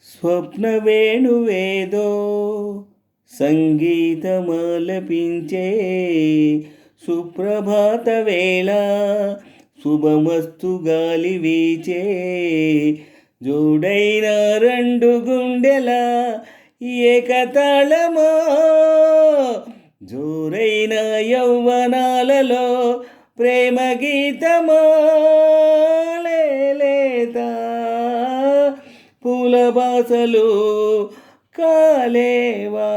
స్వప్న వేణువేదో సంగీతమాలపించే సుప్రభాత వేళ శుభమస్తు గాలి వీచే జోడైన రెండు గుండెల ఏకతాళమో జోరైన యౌవనాలలో ప్రేమ గీతమో లేత పూల బాసలు కాలేవా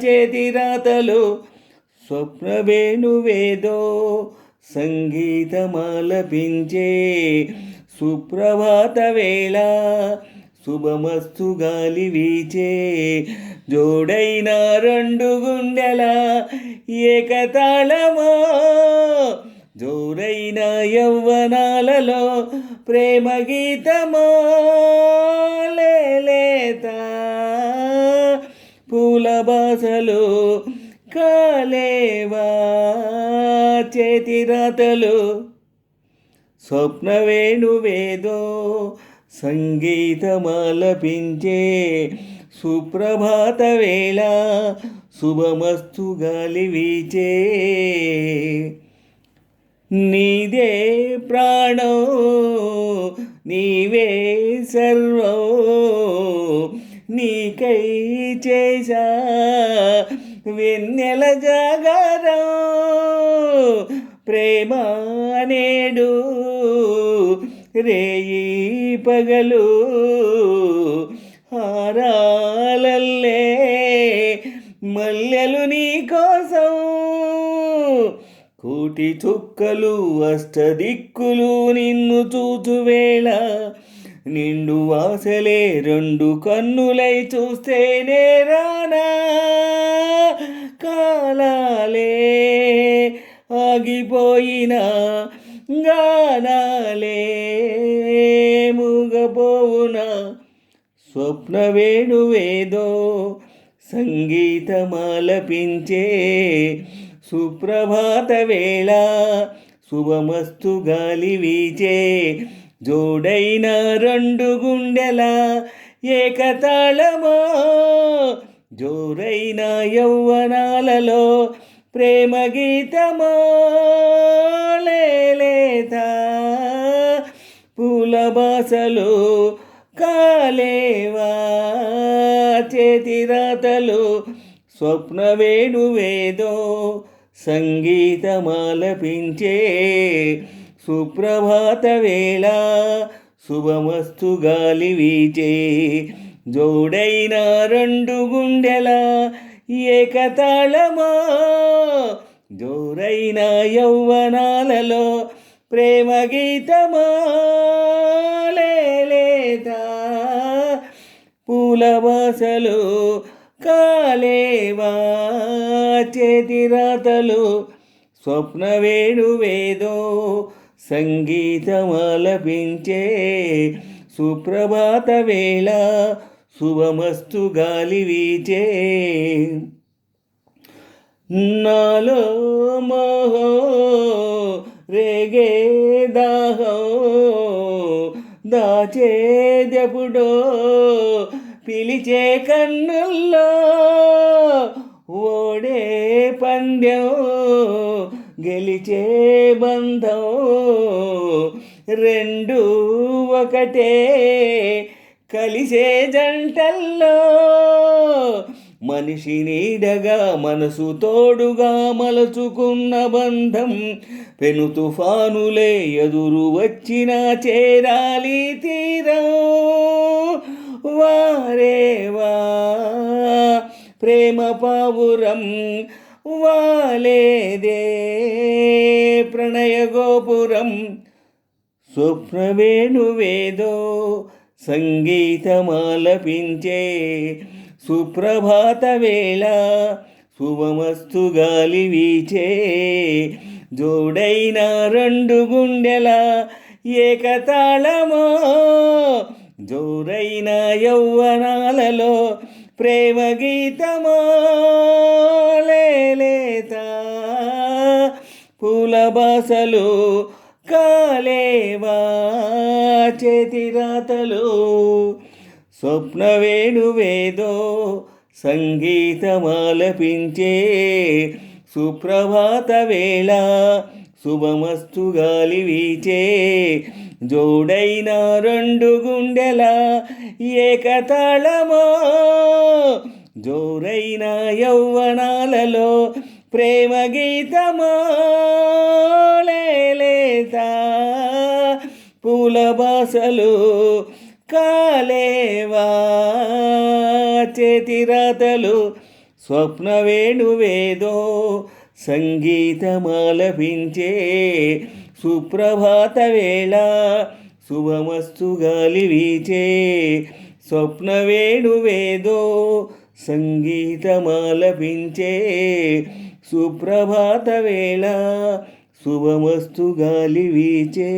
చేతి రాతలు స్వప్న వేణువేదో సంగీతమాలపించే సుప్రభాత వేళ శుభమస్తు గాలి వీచే జోడైన రెండు గుండెల ఏకతాళమో జోరైన యౌవనాలలో ప్రేమ గీతమో లేత పూల బాసలు కాలేవా చేతి రాతలు స్వప్న వేణువేదో సంగీతమాలపించే సుప్రభాత వేళ శుభమస్తు గాలి వీచే నీదే ప్రాణం నీవే సర్వం నీకై చేసా వెన్నెల జాగరం ప్రేమ నేడు రేయి పగలు హారాలల్లే మల్లెలు నీ కోసం కోటి చుక్కలు అష్టదిక్కులు నిన్ను చూచువేళ నిండు వాసలే రెండు కన్నులై చూస్తేనే రానా కాలాలే ఆగిపోయిన గానాలే మూగపోవునా స్వప్న వేణువేదో సంగీతమాలపించే సుప్రభాత వేళ శుభమస్తు గాలి వీచే జోడైన రెండు గుండెల ఏకతాళమో జోరైన యౌవనాలలో ప్రేమ గీతమో లేత పూల బాసలు కాలేవా చేతి రాతలు స్వప్న వేణువేదో సంగీతమాలపించే సుప్రభాత వేళ శుభమస్తు గాలి వీచే జోడైన రెండు గుండెల ఏకతాళమో జోరైన యౌవనాలలో ప్రేమ గీతమో లేత పూల బాసలు కాలేవా చేతి రాతలు స్వప్న వేణువేదో సంగీతమాలపించే సుప్రభాత వేళ శుభమస్తు గాలి వీచే నాలో మోహో రేగే దాహో దాచేదెప్పుడో పిలిచే కన్నుల్లో ఓడే పందెం గెలిచే బంధం రెండు ఒకటే కలిసే జంటల్లో మనిషి నీడగా మనసు తోడుగా మలచుకున్న బంధం పెను తుఫానులే ఎదురు వచ్చినా చేరాలి తీరం వారేవా ప్రేమ పావురం వాలేదే ప్రణయ గోపురం స్వప్న వేణువేదో సంగీతమాలపించే సుప్రభాత వేళ శుభమస్తు గాలి వీచే జోడైన రెండు గుండెల ఏకతాళమో జోరైన యౌవనాలలో ప్రేమ గీతమో లేత పూల బాసలు కాలేవా చేతి రాతలు స్వప్న వేణువేదో సంగీతమాలపించే సుప్రభాత వేళ శుభమస్తు గాలి వీచే జోడైన రెండు గుండెల ఏకతాళమో జోరైన యౌవనాలలో ప్రేమ గీతమో లేత పూల బాసలు కాలేవా చేతిరాతలు స్వప్న వేణువేదో సంగీతమాలపించే సుప్రభాత వేళ శుభమస్తు గాలి వీచే స్వప్న వేణువేదో సంగీతమాలపించే సుప్రభాత వేళ శుభమస్తు గాలి వీచే.